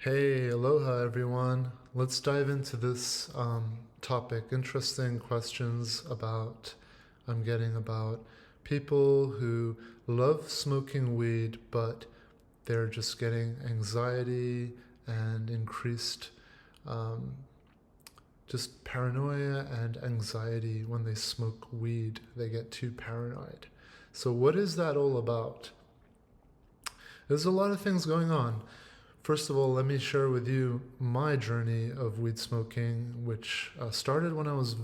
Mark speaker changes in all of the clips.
Speaker 1: Hey, aloha everyone. Let's dive into this topic. Interesting questions I'm getting about people who love smoking weed, but they're just getting anxiety and increased um, just paranoia and anxiety when they smoke weed. They get too paranoid. So, what is that all about? There's a lot of things going on. First of all, let me share with you my journey of weed smoking, which started when I was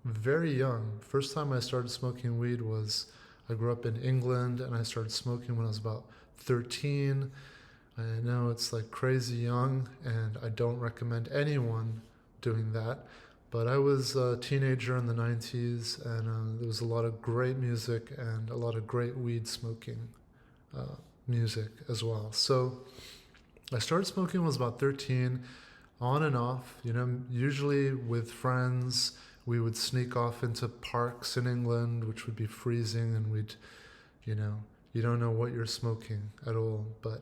Speaker 1: very young. First time I started smoking weed was I grew up in England and I started smoking when I was about 13. I know it's like crazy young, and I don't recommend anyone doing that. But I was a teenager in the 90s, and there was a lot of great music and a lot of great weed smoking uh, music as well. So I started smoking when I was about 13, on and off, usually with friends. We would sneak off into parks in England, which would be freezing, and you know, you don't know what you're smoking at all. But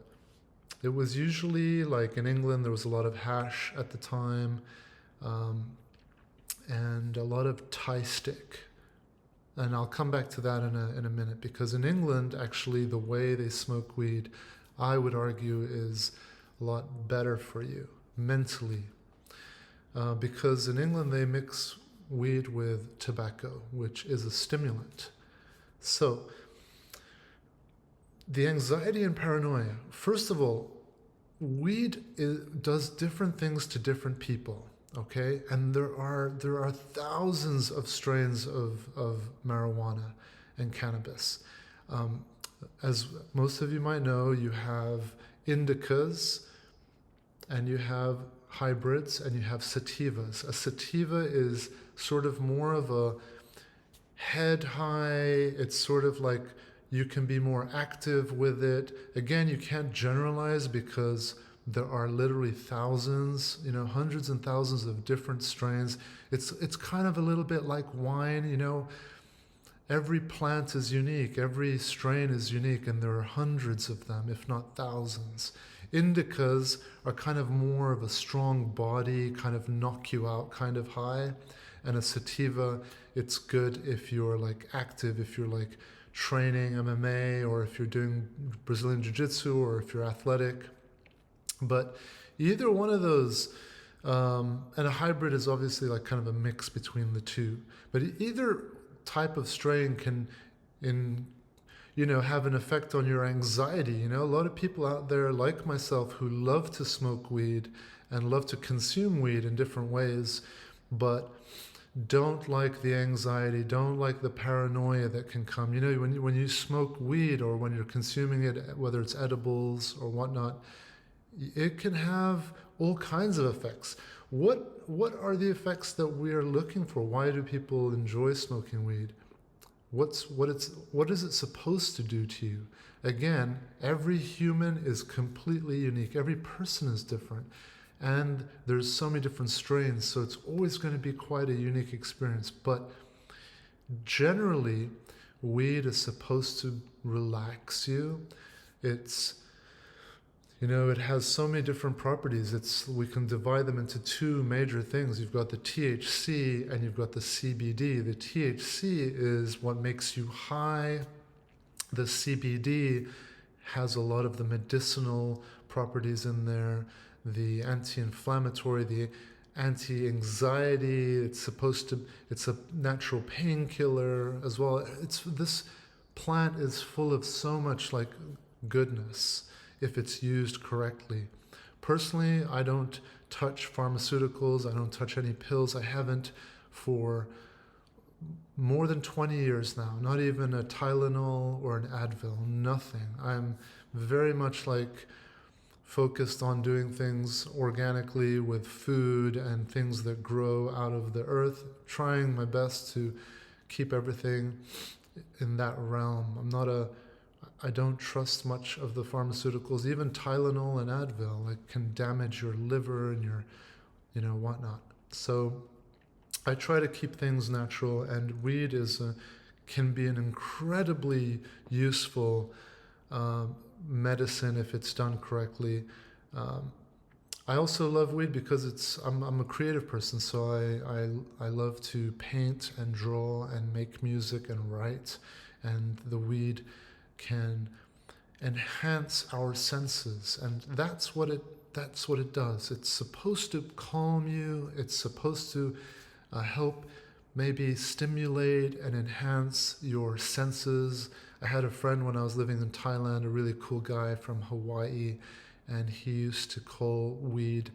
Speaker 1: it was usually like in England, there was a lot of hash at the time, um, and a lot of Thai stick. And I'll come back to that in a minute, because in England, actually, the way they smoke weed, I would argue, is a lot better for you mentally, because in England they mix weed with tobacco, which is a stimulant. So the anxiety and paranoia, first of all, does different things to different people. Okay, and there are thousands of strains of marijuana and cannabis. Um, as most of you might know, you have indicas, and you have hybrids, and you have sativas. A sativa is sort of more of a head high. It's sort of like you can be more active with it. Again, you can't generalize because there are literally thousands, hundreds and thousands of different strains. It's kind of a little bit like wine. Every plant is unique, every strain is unique, and there are hundreds of them, if not thousands. Indicas are kind of more of a strong body, kind of knock you out kind of high. And a sativa, it's good if you're like active, if you're like training MMA, or if you're doing Brazilian Jiu-Jitsu, or if you're athletic. But either one of those, and a hybrid is obviously like kind of a mix between the two. But either type of strain can have an effect on your anxiety. A lot of people out there like myself who love to smoke weed and love to consume weed in different ways, but don't like the anxiety, don't like the paranoia that can come. When you smoke weed, or when you're consuming it, whether it's edibles or whatnot, it can have all kinds of effects. What are the effects that we are looking for? Why do people enjoy smoking weed? What is it supposed to do to you? Again, every human is completely unique. Every person is different. And there's so many different strains, so it's always going to be quite a unique experience. But generally, weed is supposed to relax you. It has so many different properties. We can divide them into two major things. You've got the THC and you've got the CBD. The THC is what makes you high. The CBD has a lot of the medicinal properties in there, the anti-inflammatory, the anti-anxiety. It's a natural painkiller as well. This plant is full of so much like goodness if it's used correctly. Personally, I don't touch pharmaceuticals. I don't touch any pills. I haven't for more than 20 years now. Not even a Tylenol or an Advil. Nothing. I'm very much like focused on doing things organically with food and things that grow out of the earth, trying my best to keep everything in that realm. I don't trust much of the pharmaceuticals. Even Tylenol and Advil can damage your liver and your, whatnot. So I try to keep things natural, and weed can be an incredibly useful medicine if it's done correctly. I also love weed because I'm a creative person, so I love to paint and draw and make music and write, and the weed can enhance our senses, and that's what it does. It's supposed to calm you. It's supposed to help maybe stimulate and enhance your senses. I had a friend when I was living in Thailand, a really cool guy from Hawaii, and he used to call weed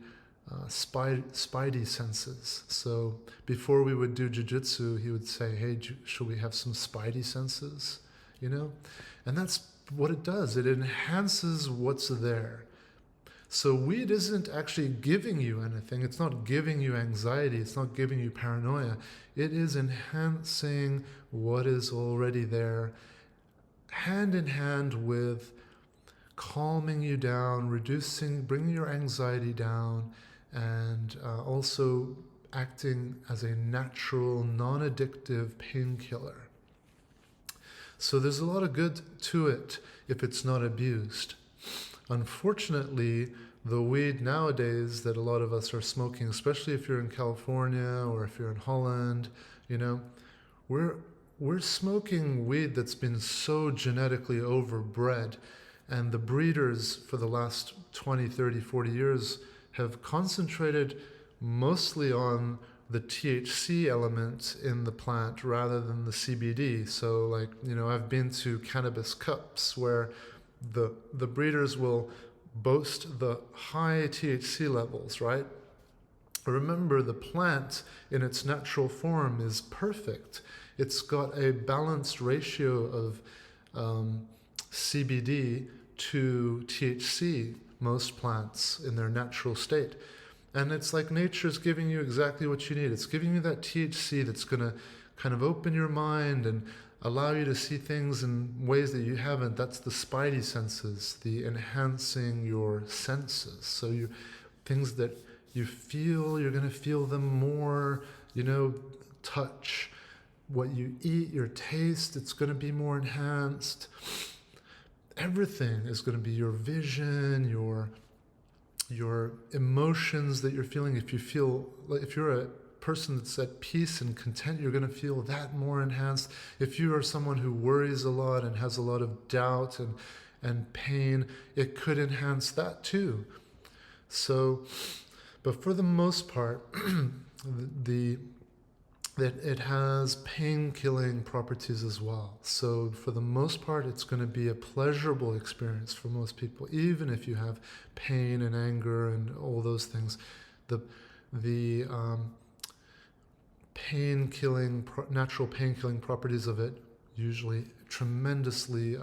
Speaker 1: spidey senses. So before we would do jiu-jitsu, he would say, hey, should we have some spidey senses? You know? And that's what it does. It enhances what's there. So weed isn't actually giving you anything. It's not giving you anxiety. It's not giving you paranoia. It is enhancing what is already there, hand in hand with calming you down, bringing your anxiety down, and also acting as a natural, non-addictive painkiller. So there's a lot of good to it if it's not abused. Unfortunately, the weed nowadays that a lot of us are smoking, especially if you're in California or if you're in Holland, you know, we're smoking weed that's been so genetically overbred, and the breeders for the last 20, 30, 40 years have concentrated mostly on the THC element in the plant rather than the CBD. So like, you know, I've been to cannabis cups where the breeders will boast the high THC levels, right? Remember, the plant in its natural form is perfect. It's got a balanced ratio of CBD to THC, most plants in their natural state. And it's like nature's giving you exactly what you need. It's giving you that THC that's going to kind of open your mind and allow you to see things in ways that you haven't. That's the spidey senses, the enhancing your senses. So things that you feel, you're going to feel them more, you know, touch, what you eat, your taste, it's going to be more enhanced. Everything is going to be your vision, your emotions that you're feeling. If you're a person that's at peace and content, you're going to feel that more enhanced. If you are someone who worries a lot and has a lot of doubt and pain, it could enhance that too. So, but for the most part, it has pain-killing properties as well. So for the most part, it's going to be a pleasurable experience for most people, even if you have pain and anger and all those things. The natural pain-killing properties of it usually tremendously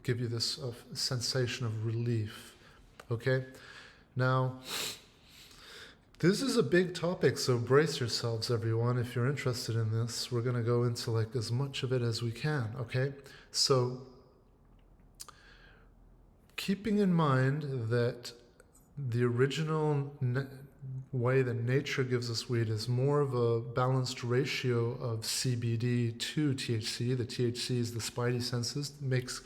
Speaker 1: give you this sensation of relief. Okay? Now, this is a big topic, so brace yourselves, everyone. If you're interested in this, we're going to go into like as much of it as we can, okay? So, keeping in mind that the original way that nature gives us weed is more of a balanced ratio of CBD to THC. The THC is the spidey senses, makes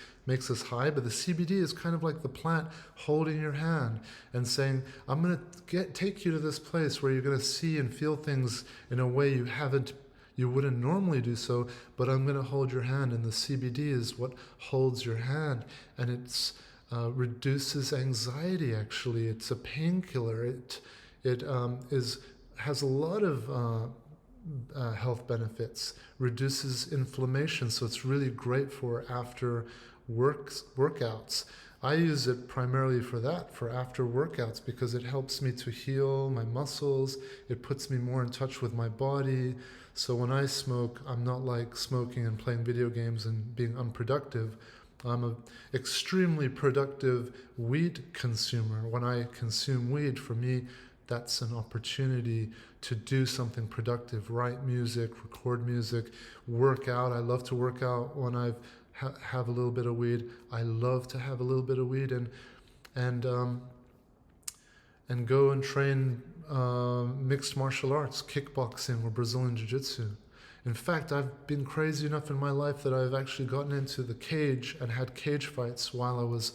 Speaker 1: us high, but the CBD is kind of like the plant holding your hand and saying, I'm going to take you to this place where you're going to see and feel things in a way you wouldn't normally do so, but I'm going to hold your hand. And the CBD is what holds your hand, and it's reduces anxiety. Actually, it's a painkiller. It has a lot of health benefits, reduces inflammation, so it's really great for after workouts. I use it primarily for that, for after workouts, because it helps me to heal my muscles. It puts me more in touch with my body. So when I smoke, I'm not like smoking and playing video games and being unproductive. I'm an extremely productive weed consumer. When I consume weed, for me, that's an opportunity to do something productive, write music, record music, work out. I love to work out when I have a little bit of weed. I love to have a little bit of weed and go and train mixed martial arts, kickboxing or Brazilian jiu-jitsu. In fact, I've been crazy enough in my life that I've actually gotten into the cage and had cage fights while I was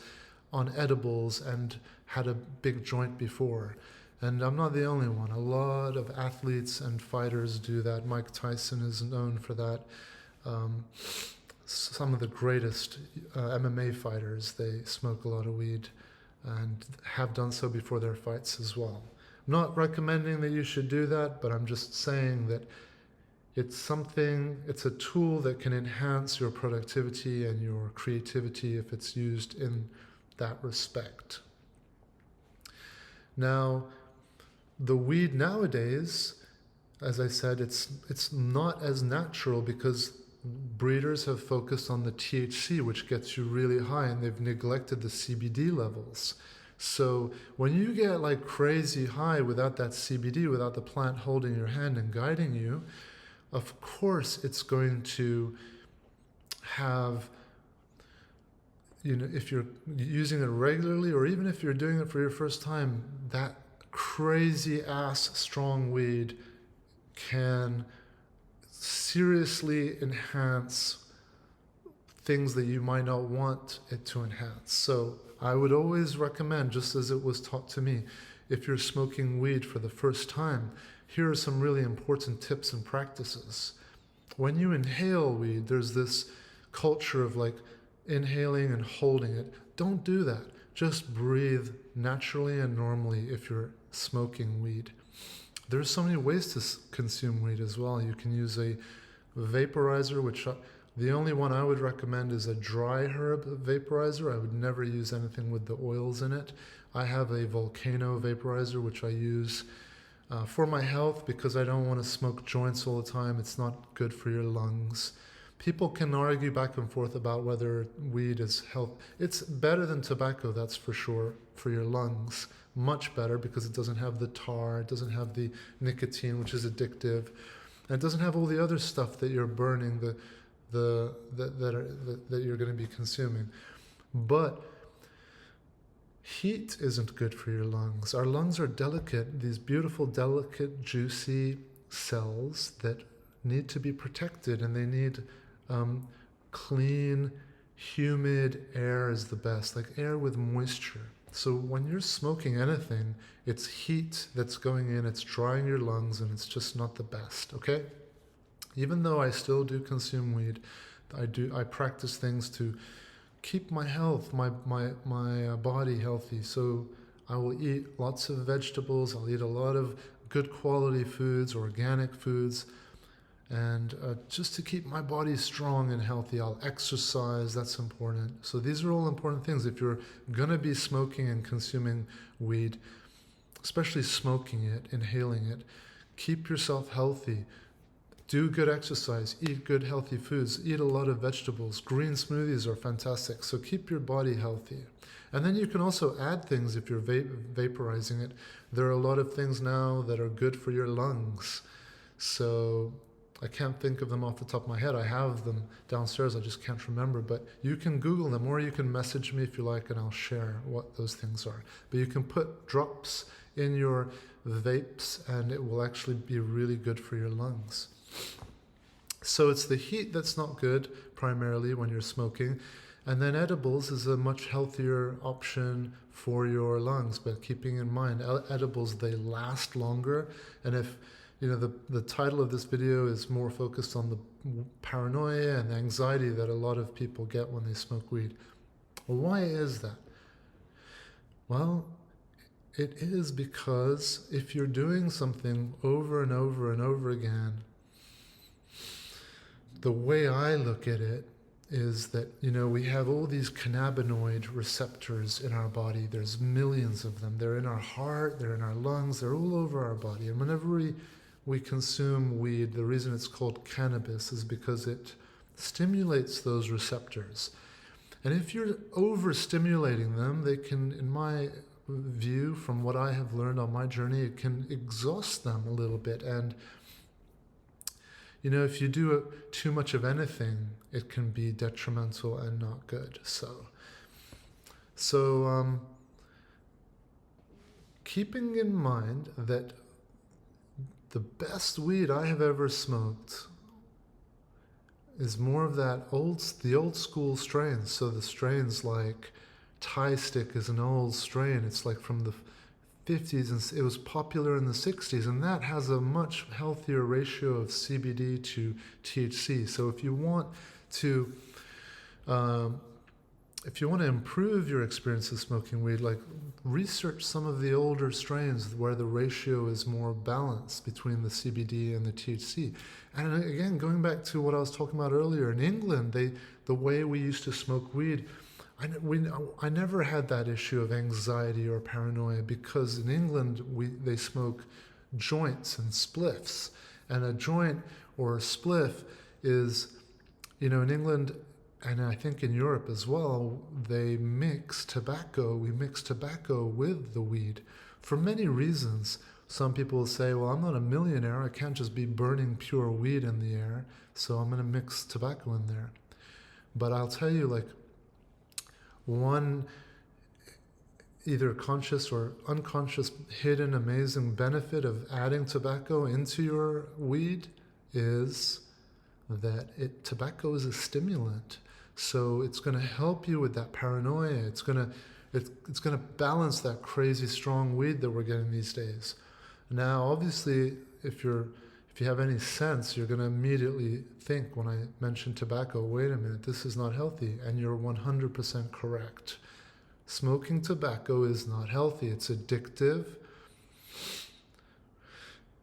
Speaker 1: on edibles and had a big joint before. And I'm not the only one. A lot of athletes and fighters do that. Mike Tyson is known for that. Some of the greatest MMA fighters, they smoke a lot of weed and have done so before their fights as well. I'm not recommending that you should do that, but I'm just saying that it's a tool that can enhance your productivity and your creativity if it's used in that respect. Now, the weed nowadays, as I said, it's not as natural because breeders have focused on the THC, which gets you really high, and they've neglected the CBD levels. So when you get like crazy high without that CBD, without the plant holding your hand and guiding you, of course it's going to have, if you're using it regularly, or even if you're doing it for your first time, that crazy ass strong weed can seriously enhance things that you might not want it to enhance. So I would always recommend, just as it was taught to me, if you're smoking weed for the first time, here are some really important tips and practices. When you inhale weed, there's this culture of like inhaling and holding it. Don't do that. Just breathe naturally and normally if you're smoking weed. There's so many ways to consume weed as well. You can use a vaporizer, which the only one I would recommend is a dry herb vaporizer. I would never use anything with the oils in it. I have a volcano vaporizer, which I use for my health because I don't want to smoke joints all the time. It's not good for your lungs. People can argue back and forth about whether weed is health. It's better than tobacco, that's for sure, for your lungs. Much better because it doesn't have the tar, it doesn't have the nicotine, which is addictive, and it doesn't have all the other stuff that you're burning, that you're going to be consuming. But heat isn't good for your lungs. Our lungs are delicate, these beautiful, delicate, juicy cells that need to be protected, and they need clean, humid air is the best, like air with moisture. So when you're smoking anything, it's heat that's going in, it's drying your lungs, and it's just not the best, okay? Even though I still do consume weed, I practice things to keep my health, my body healthy. So I will eat lots of vegetables, I'll eat a lot of good quality foods, organic foods, and just to keep my body strong and healthy. I'll exercise, that's important. So these are all important things. If you're gonna be smoking and consuming weed, especially smoking it, inhaling it, keep yourself healthy. Do good exercise, eat good healthy foods, eat a lot of vegetables. Green smoothies are fantastic, so keep your body healthy. And then you can also add things if you're vaporizing it. There are a lot of things now that are good for your lungs. So I can't think of them off the top of my head. I have them downstairs, I just can't remember. But you can Google them, or you can message me if you like, and I'll share what those things are. But you can put drops in your vapes, and it will actually be really good for your lungs. So it's the heat that's not good, primarily, when you're smoking. And then edibles is a much healthier option for your lungs. But keeping in mind, edibles, they last longer. And if the title of this video is more focused on the paranoia and the anxiety that a lot of people get when they smoke weed. Well, why is that? Well, it is because if you're doing something over and over and over again, the way I look at it is that, we have all these cannabinoid receptors in our body. There's millions of them. They're in our heart, they're in our lungs, they're all over our body. And whenever we consume weed, the reason it's called cannabis is because it stimulates those receptors. And if you're overstimulating them, they can, in my view, from what I have learned on my journey, it can exhaust them a little bit. And if you do too much of anything, it can be detrimental and not good. So keeping in mind that the best weed I have ever smoked is more of the old school strains. So the strains like Thai stick is an old strain. It's like from the 50s, and it was popular in the 60s, and that has a much healthier ratio of CBD to THC. So to if you want to improve your experience of smoking weed, like research some of the older strains where the ratio is more balanced between the CBD and the THC. And again, going back to what I was talking about earlier, in England, the way we used to smoke weed, I never had that issue of anxiety or paranoia, because in England they smoke joints and spliffs. And a joint or a spliff is, in England, and I think in Europe as well, we mix tobacco with the weed for many reasons. Some people will say, well, I'm not a millionaire, I can't just be burning pure weed in the air, so I'm going to mix tobacco in there. But I'll tell you, like, one either conscious or unconscious hidden amazing benefit of adding tobacco into your weed is that tobacco is a stimulant. So it's going to help you with that paranoia. It's going to balance that crazy strong weed that we're getting these days. Now, obviously, if you have any sense, you're going to immediately think, when I mention tobacco, wait a minute, this is not healthy. And you're 100% correct. Smoking tobacco is not healthy. It's addictive.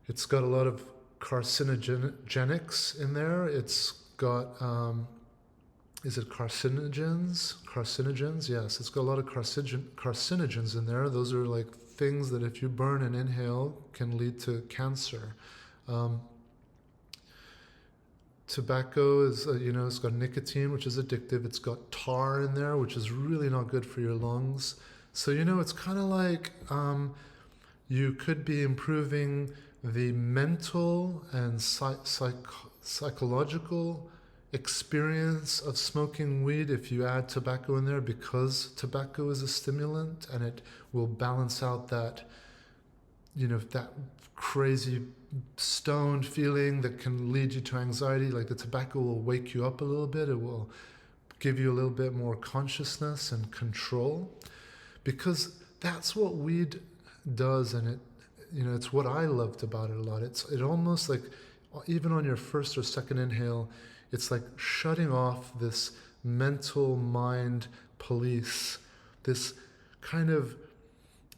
Speaker 1: It's got a lot of carcinogenics in there. It's got, is it carcinogens? Carcinogens, yes. It's got a lot of carcinogens in there. Those are like things that if you burn and inhale can lead to cancer. Tobacco is, it's got nicotine, which is addictive. It's got tar in there, which is really not good for your lungs. So, it's kind of like you could be improving the mental and psychological experience of smoking weed if you add tobacco in there, because tobacco is a stimulant and it will balance out that, that crazy stoned feeling that can lead you to anxiety. Like the tobacco will wake you up a little bit. It will give you a little bit more consciousness and control, because that's what weed does. And it's what I loved about it a lot. It almost like, even on your first or second inhale, it's like shutting off this mental mind police, this kind of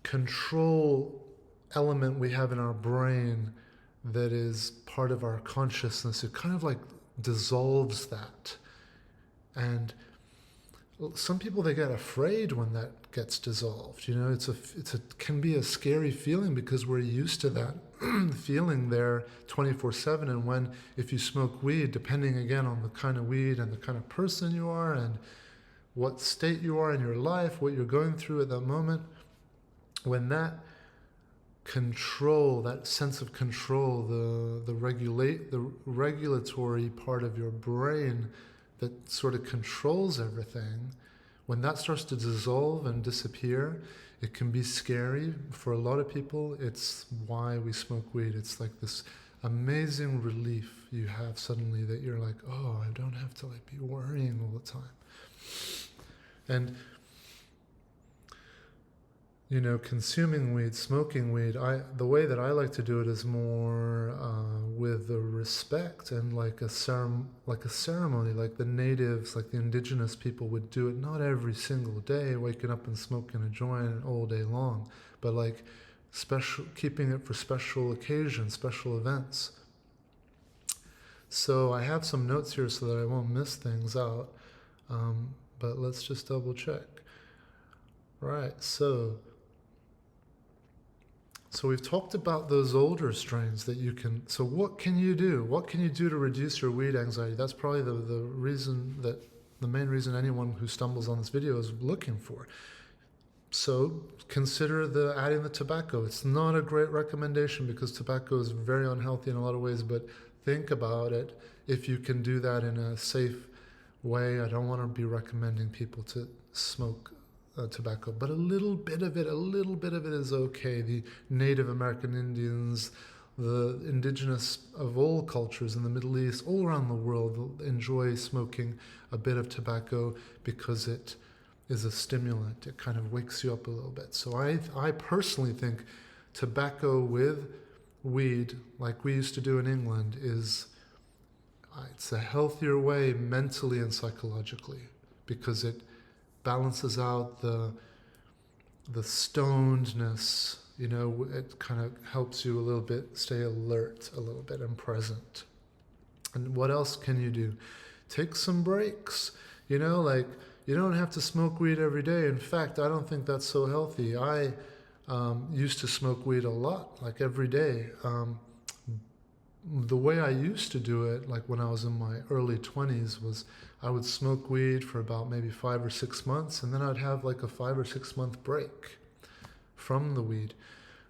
Speaker 1: control element we have in our brain that is part of our consciousness. It kind of like dissolves that. And some people, they get afraid when that gets dissolved. Can be a scary feeling, because we're used to that feeling there 24/7. And if you smoke weed, depending again on the kind of weed and the kind of person you are and what state you are in your life, what you're going through at that moment, when that control, that sense of control, the regulatory part of your brain that sort of controls everything, when that starts to dissolve and disappear, it can be scary for a lot of people. It's why we smoke weed. It's like this amazing relief you have suddenly, that you're like, oh, I don't have to be worrying all the time. And consuming weed, smoking weed, the way that I like to do it is more with the respect and like a ceremony, like the natives, like the indigenous people would do it, not every single day, waking up and smoking a joint all day long, but like keeping it for special occasions, special events. So I have some notes here so that I won't miss things out, but let's just double check. Right, so we've talked about those older strains that you can. So what can you do? What can you do to reduce your weed anxiety? That's probably the main reason anyone who stumbles on this video is looking for. So consider adding the tobacco. It's not a great recommendation because tobacco is very unhealthy in a lot of ways, but think about it if you can do that in a safe way. I don't want to be recommending people to smoke tobacco, but a little bit of it is okay. The Native American Indians, the indigenous of all cultures in the Middle East, all around the world, enjoy smoking a bit of tobacco because it is a stimulant. It kind of wakes you up a little bit. So I personally think tobacco with weed, like we used to do in England, it's a healthier way mentally and psychologically, because it balances out the stonedness. It kind of helps you a little bit stay alert a little bit and present. And what else can you do? Take some breaks. Like, you don't have to smoke weed every day. In fact, I don't think that's so healthy. I used to smoke weed a lot, like every day. The way I used to do it, like when I was in my early 20s, was I would smoke weed for about maybe 5 or 6 months, and then I'd have like a 5 or 6 month break from the weed.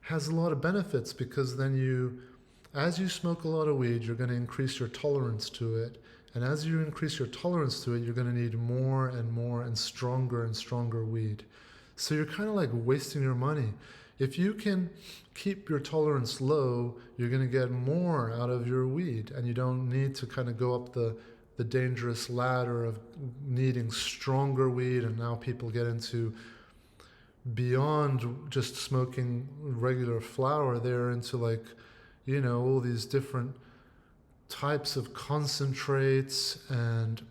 Speaker 1: Has a lot of benefits, because then as you smoke a lot of weed, you're going to increase your tolerance to it. And as you increase your tolerance to it, you're going to need more and more and stronger weed. So you're kind of like wasting your money. If you can keep your tolerance low, you're going to get more out of your weed, and you don't need to kind of go up the dangerous ladder of needing stronger weed. And now people get into, beyond just smoking regular flower, they're into like, all these different types of concentrates. And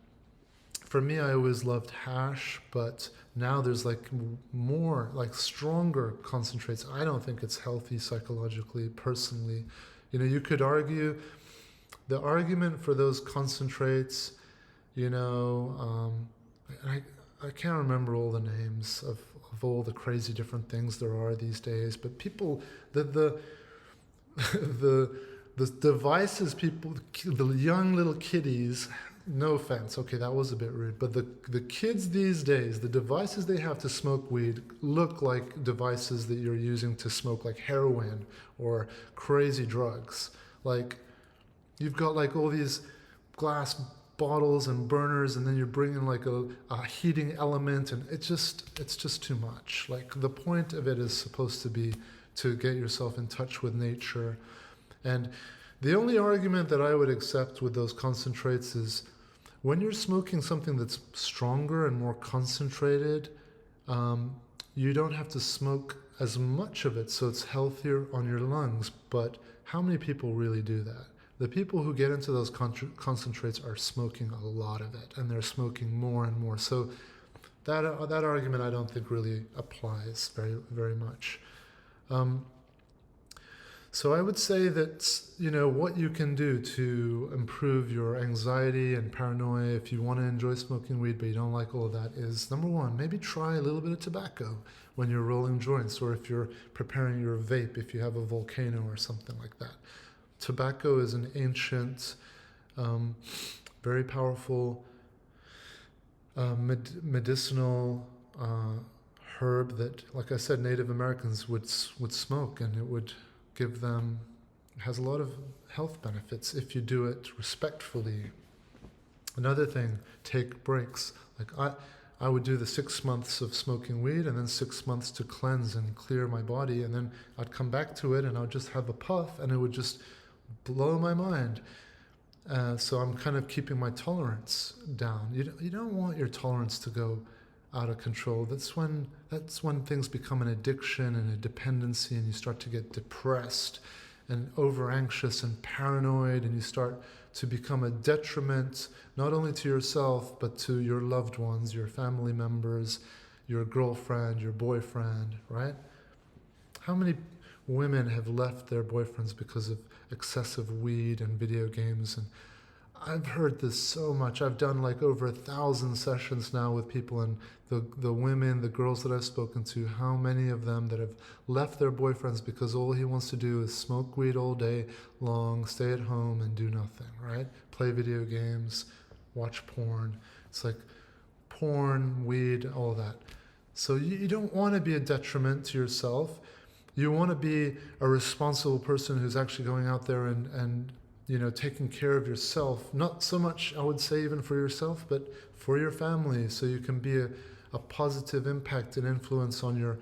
Speaker 1: for me, I always loved hash, but now there's like more, like stronger concentrates. I don't think it's healthy psychologically, personally. You could argue, the argument for those concentrates, I can't remember all the names of all the crazy different things there are these days, but people, the devices the young little kiddies, no offense, okay, that was a bit rude, but the kids these days, the devices they have to smoke weed look like devices that you're using to smoke like heroin or crazy drugs. Like, you've got like all these glass bottles and burners, and then you're bringing like a heating element, and it's just too much. Like, the point of it is supposed to be to get yourself in touch with nature. And the only argument that I would accept with those concentrates is, when you're smoking something that's stronger and more concentrated, you don't have to smoke as much of it, so it's healthier on your lungs. But how many people really do that? The people who get into those concentrates are smoking a lot of it, and they're smoking more and more. So that argument I don't think really applies very, very much. So I would say that, what you can do to improve your anxiety and paranoia, if you want to enjoy smoking weed but you don't like all of that, is, number one, maybe try a little bit of tobacco when you're rolling joints, or if you're preparing your vape, if you have a volcano or something like that. Tobacco is an ancient, very powerful medicinal herb that, like I said, Native Americans would smoke, and it would give them, has a lot of health benefits if you do it respectfully. Another thing, take breaks. Like I would do the 6 months of smoking weed, and then 6 months to cleanse and clear my body, and then I'd come back to it and I would just have a puff, and it would just blow my mind. So I'm kind of keeping my tolerance down. You don't want your tolerance to go out of control. That's when things become an addiction and a dependency, and you start to get depressed and over anxious and paranoid, and you start to become a detriment not only to yourself but to your loved ones, your family members, your girlfriend, your boyfriend, right? How many women have left their boyfriends because of excessive weed and video games? And I've heard this so much. I've done like over 1,000 sessions now with people, and the women, the girls that I've spoken to, how many of them that have left their boyfriends because all he wants to do is smoke weed all day long, stay at home and do nothing, right? Play video games, watch porn. It's like porn, weed, all that. So you don't want to be a detriment to yourself. You want to be a responsible person who's actually going out there and taking care of yourself. Not so much, I would say, even for yourself, but for your family, so you can be a positive impact and influence on your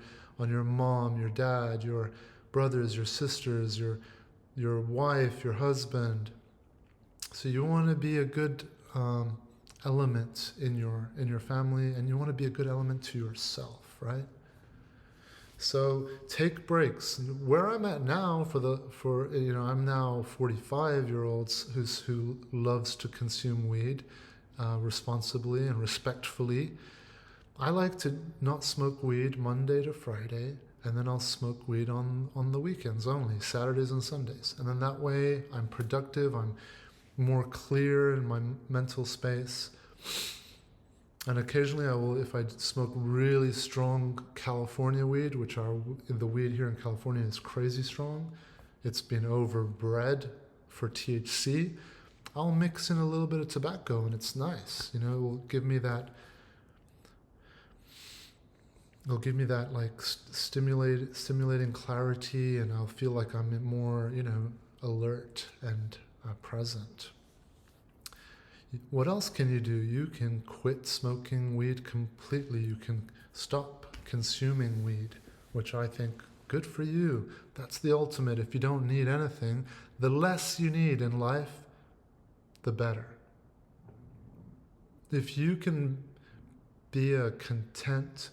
Speaker 1: mom, your dad, your brothers, your sisters, your wife, your husband. So you want to be a good element in your family, and you want to be a good element to yourself, right? So take breaks. Where I'm at now, I'm now 45-year-olds who loves to consume weed responsibly and respectfully. I like to not smoke weed Monday to Friday, and then I'll smoke weed on the weekends only, Saturdays and Sundays. And then that way I'm productive, I'm more clear in my mental space. And occasionally I will, if I smoke really strong California weed, the weed here in California is crazy strong, it's been overbred for THC, I'll mix in a little bit of tobacco, and it's nice. It will give me that like stimulating clarity, and I'll feel like I'm more, alert and present. What else can you do? You can quit smoking weed completely. You can stop consuming weed, which I think, good for you. That's the ultimate. If you don't need anything, the less you need in life, the better. If you can be a content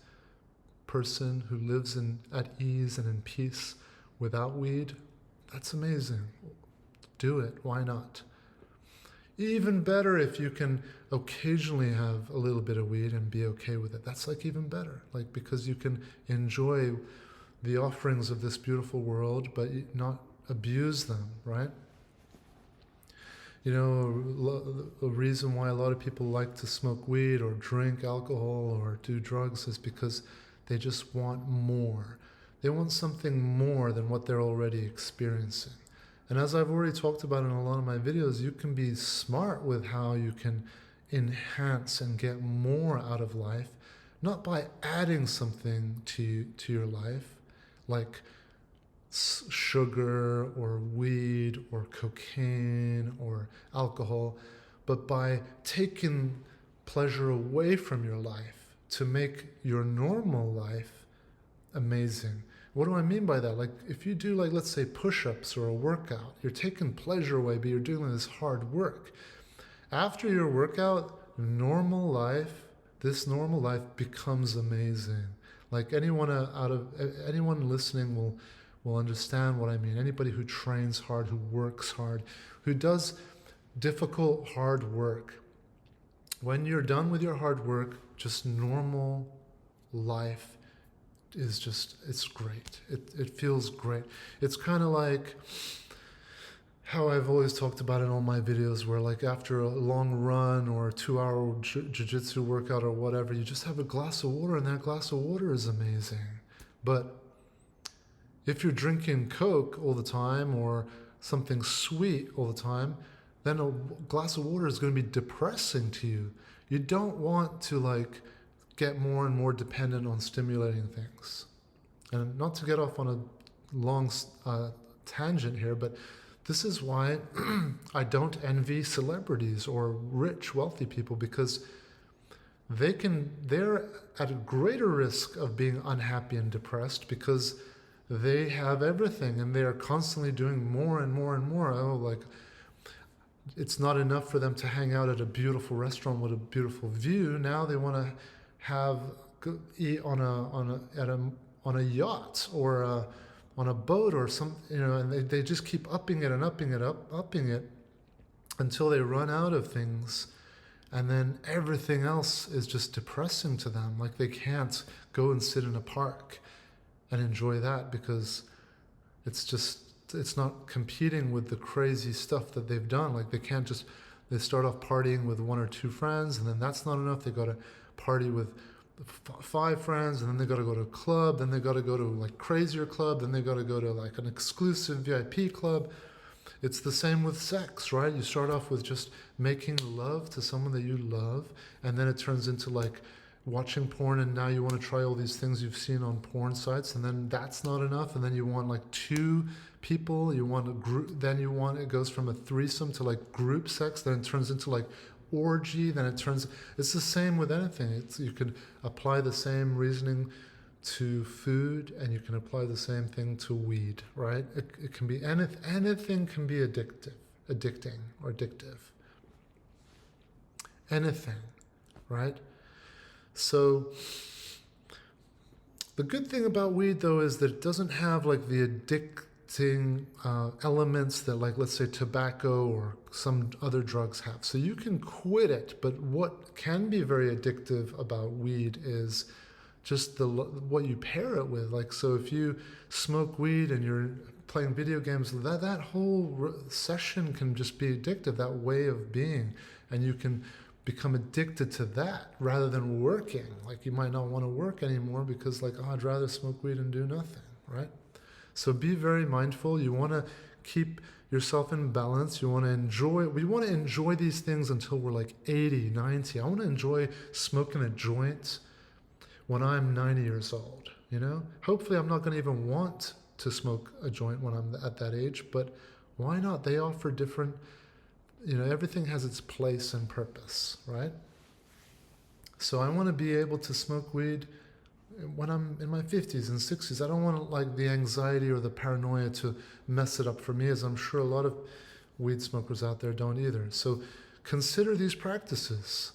Speaker 1: person who lives at ease and in peace without weed, that's amazing. Do it. Why not? Even better if you can occasionally have a little bit of weed and be okay with it. That's like even better, like, because you can enjoy the offerings of this beautiful world, but not abuse them, right? A reason why a lot of people like to smoke weed or drink alcohol or do drugs is because they just want more. They want something more than what they're already experiencing. And as I've already talked about in a lot of my videos, you can be smart with how you can enhance and get more out of life, not by adding something to your life, like sugar or weed or cocaine or alcohol, but by taking pleasure away from your life to make your normal life amazing. What do I mean by that? Like, if you do, like, let's say push-ups or a workout, you're taking pleasure away, but you're doing this hard work. After your workout, this normal life becomes amazing. Like, anyone listening will understand what I mean. Anybody who trains hard, who works hard, who does difficult, hard work. When you're done with your hard work, just normal life is just, it's great. It feels great. It's kind of like how I've always talked about in all my videos, where like after a long run or a 2-hour jiu-jitsu workout or whatever, you just have a glass of water, and that glass of water is amazing. But if you're drinking Coke all the time or something sweet all the time, then a glass of water is going to be depressing to you. You don't want to get more and more dependent on stimulating things. And not to get off on a long tangent here, but this is why I don't envy celebrities or rich, wealthy people, because they're at a greater risk of being unhappy and depressed because they have everything and they are constantly doing more and more and more. It's not enough for them to hang out at a beautiful restaurant with a beautiful view. Now they want to eat on a yacht or on a boat or some, and they just keep upping it and upping it until they run out of things, and then everything else is just depressing to them. Like, they can't go and sit in a park and enjoy that because it's not competing with the crazy stuff that they've done. Like, they start off partying with 1 or 2 friends, and then that's not enough. They got to party with 5 friends, and then they got to go to a club, then they got to go to crazier club, then they got to go to an exclusive VIP club. It's the same with sex, right? You start off with just making love to someone that you love, and then it turns into watching porn, and now you want to try all these things you've seen on porn sites, and then that's not enough, and then you want 2 people, you want a group, then it goes from a threesome to group sex, then it turns into orgy, then it's the same with anything. You can apply the same reasoning to food, and you can apply the same thing to weed, right? It can be anything can be addicting or addictive. anything, right? So the good thing about weed, though, is that it doesn't have like the addicting elements that, like, let's say tobacco or some other drugs have. So you can quit it, but what can be very addictive about weed is just what you pair it with. Like, so if you smoke weed and you're playing video games, that whole session can just be addictive, that way of being, and you can become addicted to that rather than working. Like, you might not want to work anymore because, like, oh, I'd rather smoke weed and do nothing, right? So be very mindful. You want to keep yourself in balance. You want to enjoy, we want to enjoy these things until we're like 80, 90. I want to enjoy smoking a joint when I'm 90 years old, you know? Hopefully I'm not going to even want to smoke a joint when I'm at that age, but why not? They offer different, you know, everything has its place and purpose, right? So I want to be able to smoke weed when I'm in my 50s and 60s. I don't want like the anxiety or the paranoia to mess it up for me, as I'm sure a lot of weed smokers out there don't either. So consider these practices.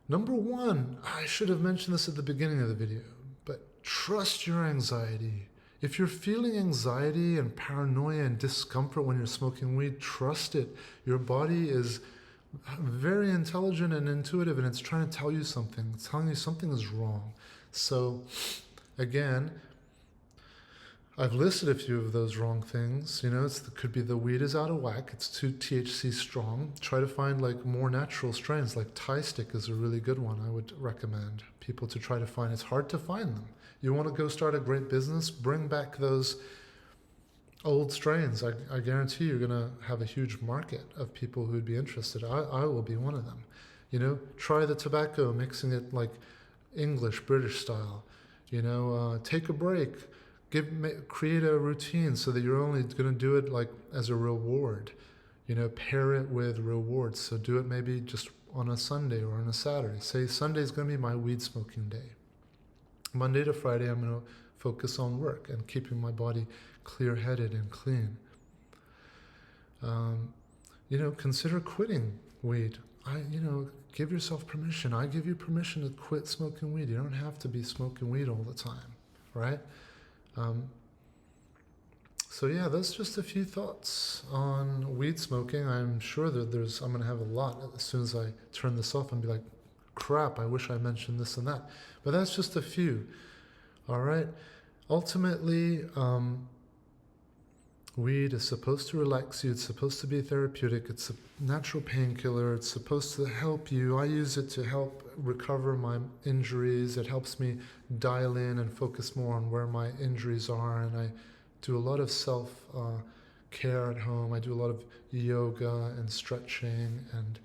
Speaker 1: Number one, I should have mentioned this at the beginning of the video, but trust your anxiety. If you're feeling anxiety and paranoia and discomfort when you're smoking weed, trust it. Your body is very intelligent and intuitive, and it's trying to tell you something. It's telling you something is wrong. So, again, I've listed a few of those wrong things. You know, it could be the weed is out of whack. It's too THC strong. Try to find like more natural strains. Like Thai stick is a really good one. I would recommend people to try to find. It's hard to find them. You want to go start a great business? Bring back those old strains. I guarantee you're going to have a huge market of people who'd be interested. I will be one of them. You know, try the tobacco, mixing it like English, British style. You know, take a break. Create a routine so that you're only going to do it like as a reward. You know, pair it with rewards. So do it maybe just on a Sunday or on a Saturday. Say Sunday is going to be my weed smoking day. Monday to Friday, I'm going to focus on work and keeping my body clear-headed and clean. You know, consider quitting weed. Give yourself permission. I give you permission to quit smoking weed. You don't have to be smoking weed all the time, right? So yeah, that's just a few thoughts on weed smoking. I'm sure that I'm going to have a lot as soon as I turn this off and be like, crap, I wish I mentioned this and that. But that's just a few, all right? Ultimately, weed is supposed to relax you. It's supposed to be therapeutic. It's a natural painkiller. It's supposed to help you. I use it to help recover my injuries. It helps me dial in and focus more on where my injuries are. And I do a lot of self-care at home. I do a lot of yoga and stretching and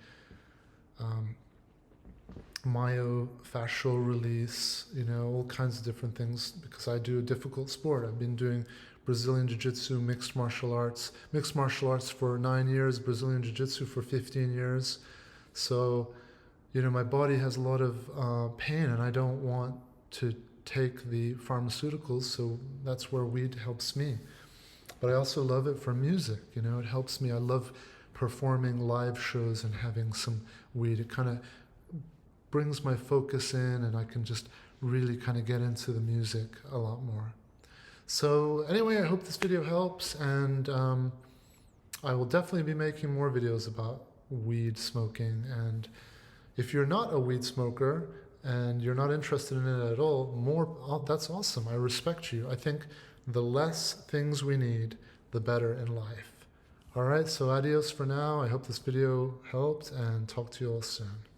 Speaker 1: myofascial release, you know, all kinds of different things, because I do a difficult sport. I've been doing Brazilian Jiu-Jitsu, mixed martial arts for 9 years, Brazilian Jiu-Jitsu for 15 years. So, you know, my body has a lot of pain, and I don't want to take the pharmaceuticals, so that's where weed helps me. But I also love it for music, you know, it helps me. I love performing live shows and having some weed. It kind of brings my focus in, and I can just really kind of get into the music a lot more. So anyway, I hope this video helps, and I will definitely be making more videos about weed smoking. And if you're not a weed smoker and you're not interested in it at all, that's awesome. I respect you. I think the less things we need, the better in life. All right, so adios for now. I hope this video helped, and talk to you all soon.